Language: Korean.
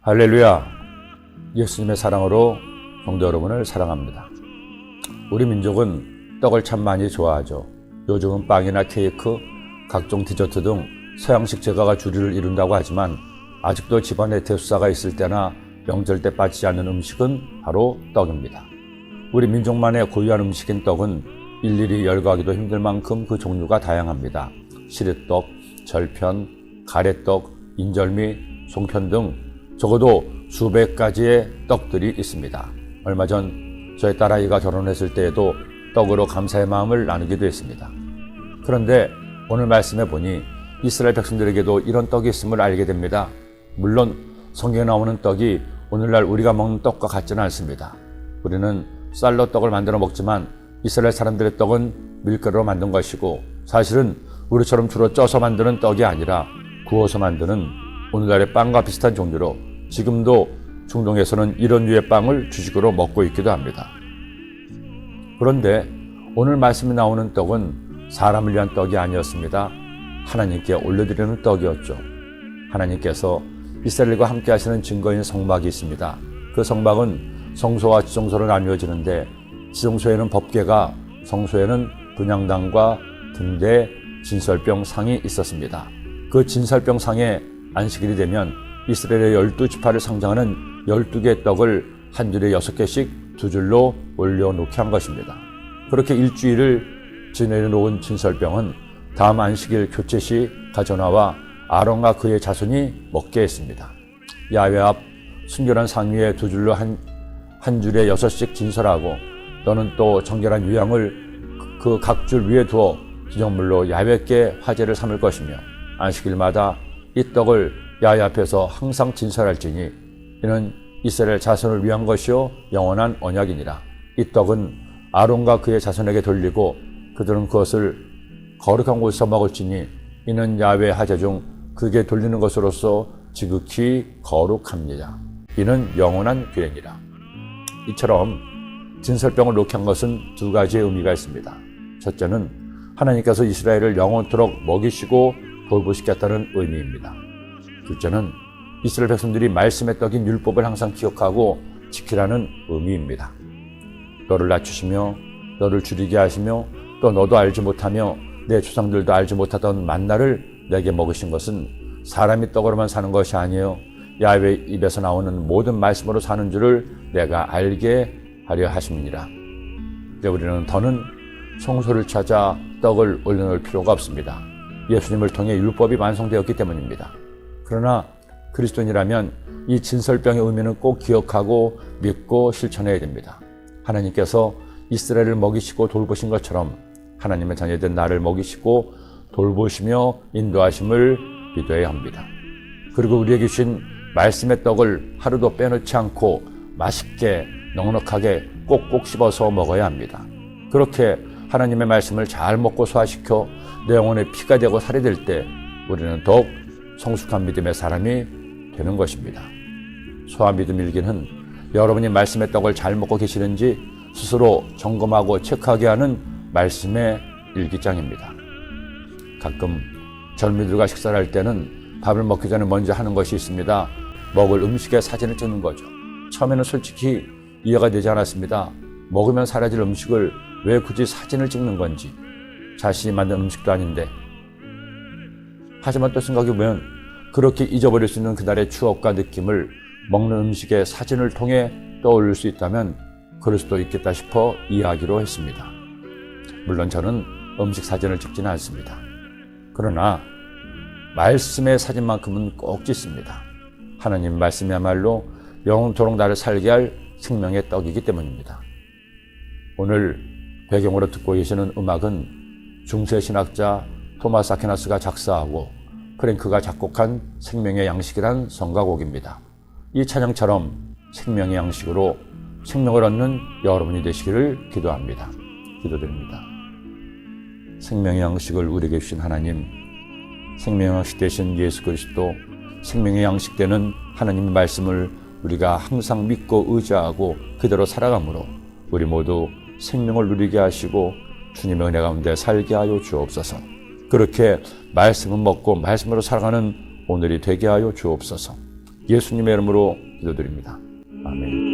할렐루야. 예수님의 사랑으로 성도 여러분을 사랑합니다. 우리 민족은 떡을 참 많이 좋아하죠. 요즘은 빵이나 케이크, 각종 디저트 등 서양식 제과가 주류를 이룬다고 하지만 아직도 집안에 대수사가 있을 때나 명절 때 빠지지 않는 음식은 바로 떡입니다. 우리 민족만의 고유한 음식인 떡은 일일이 열거하기도 힘들 만큼 그 종류가 다양합니다. 시래떡, 절편, 가래떡, 인절미, 송편 등 적어도 수백 가지의 떡들이 있습니다. 얼마 전 저희 딸아이가 결혼했을 때에도 떡으로 감사의 마음을 나누기도 했습니다. 그런데 오늘 말씀해 보니 이스라엘 백성들에게도 이런 떡이 있음을 알게 됩니다. 물론 성경에 나오는 떡이 오늘날 우리가 먹는 떡과 같지는 않습니다. 우리는 쌀로 떡을 만들어 먹지만 이스라엘 사람들의 떡은 밀가루로 만든 것이고, 사실은 우리처럼 주로 쪄서 만드는 떡이 아니라 구워서 만드는 오늘날의 빵과 비슷한 종류로 지금도 중동에서는 이런 류의 빵을 주식으로 먹고 있기도 합니다. 그런데 오늘 말씀에 나오는 떡은 사람을 위한 떡이 아니었습니다. 하나님께 올려드리는 떡이었죠. 하나님께서 이스라엘과 함께 하시는 증거인 성막이 있습니다. 그 성막은 성소와 지성소로 나뉘어지는데, 지성소에는 법궤가, 성소에는 분향당과 등대, 진설병 상이 있었습니다. 그 진설병 상에 안식일이 되면 이스라엘의 12지파를 상징하는 12개의 떡을 한 줄에 6개씩 두 줄로 올려놓게 한 것입니다. 그렇게 일주일을 지내놓은 진설병은 다음 안식일 교체 시 가져나와 아론과 그의 자손이 먹게 했습니다. 야훼 앞 순결한 상 위에 두 줄로 한 줄에 6씩 진설하고, 너는 또 정결한 유향을 그 각 줄 위에 두어 기념물로 야훼께 화제를 삼을 것이며, 안식일마다 이 떡을 야훼 앞에서 항상 진설할지니 이는 이스라엘 자손을 위한 것이요 영원한 언약이니라. 이 떡은 아론과 그의 자손에게 돌리고 그들은 그것을 거룩한 곳에서 먹을지니 이는 야훼 화제 중 그에게 돌리는 것으로서 지극히 거룩합니다. 이는 영원한 규례니라. 이처럼 진설병을 놓게 한 것은 두 가지의 의미가 있습니다. 첫째는 하나님께서 이스라엘을 영원토록 먹이시고 돌보시겠다는 의미입니다. 둘째는 이스라엘 백성들이 말씀의 떡인 율법을 항상 기억하고 지키라는 의미입니다. 너를 낮추시며 너를 줄이게 하시며 또 너도 알지 못하며 내 조상들도 알지 못하던 만나를 내게 먹으신 것은 사람이 떡으로만 사는 것이 아니에요, 야훼 입에서 나오는 모든 말씀으로 사는 줄을 내가 알게 하려 하심이니라. 이제 우리는 더는 성소를 찾아 떡을 올려놓을 필요가 없습니다. 예수님을 통해 율법이 완성되었기 때문입니다. 그러나 그리스도인이라면 이 진설병의 의미는 꼭 기억하고 믿고 실천해야 됩니다. 하나님께서 이스라엘을 먹이시고 돌보신 것처럼 하나님의 자녀된 나를 먹이시고 돌보시며 인도하심을 믿어야 합니다. 그리고 우리에게 주신 말씀의 떡을 하루도 빼놓지 않고 맛있게 넉넉하게 꼭꼭 씹어서 먹어야 합니다. 그렇게 하나님의 말씀을 잘 먹고 소화시켜 내 영혼의 피가 되고 살이 될 때 우리는 더욱 성숙한 믿음의 사람이 되는 것입니다. 소화 믿음 일기는 여러분이 말씀의 떡을 잘 먹고 계시는지 스스로 점검하고 체크하게 하는 말씀의 일기장입니다. 가끔 젊은이들과 식사를 할 때는 밥을 먹기 전에 먼저 하는 것이 있습니다. 먹을 음식의 사진을 찍는 거죠. 처음에는 솔직히 이해가 되지 않았습니다. 먹으면 사라질 음식을 왜 굳이 사진을 찍는 건지, 자신이 만든 음식도 아닌데. 하지만 또 생각해보면 그렇게 잊어버릴 수 있는 그날의 추억과 느낌을 먹는 음식의 사진을 통해 떠올릴 수 있다면 그럴 수도 있겠다 싶어 이해하기로 했습니다. 물론 저는 음식 사진을 찍지는 않습니다. 그러나 말씀의 사진만큼은 꼭 찍습니다. 하나님 말씀이야말로 영원토록 나를 살게 할 생명의 떡이기 때문입니다. 오늘 배경으로 듣고 계시는 음악은 중세 신학자 토마스 아퀴나스가 작사하고 프랭크가 작곡한 생명의 양식이란 성가곡입니다. 이 찬양처럼 생명의 양식으로 생명을 얻는 여러분이 되시기를 기도합니다. 기도드립니다. 생명의 양식을 우리에게 주신 하나님, 생명의 양식 되신 예수 그리스도, 생명의 양식 되는 하나님의 말씀을 우리가 항상 믿고 의지하고 그대로 살아가므로 우리 모두 생명을 누리게 하시고 주님의 은혜 가운데 살게 하여 주옵소서. 그렇게 말씀을 먹고 말씀으로 살아가는 오늘이 되게 하여 주옵소서. 예수님의 이름으로 기도드립니다. 아멘.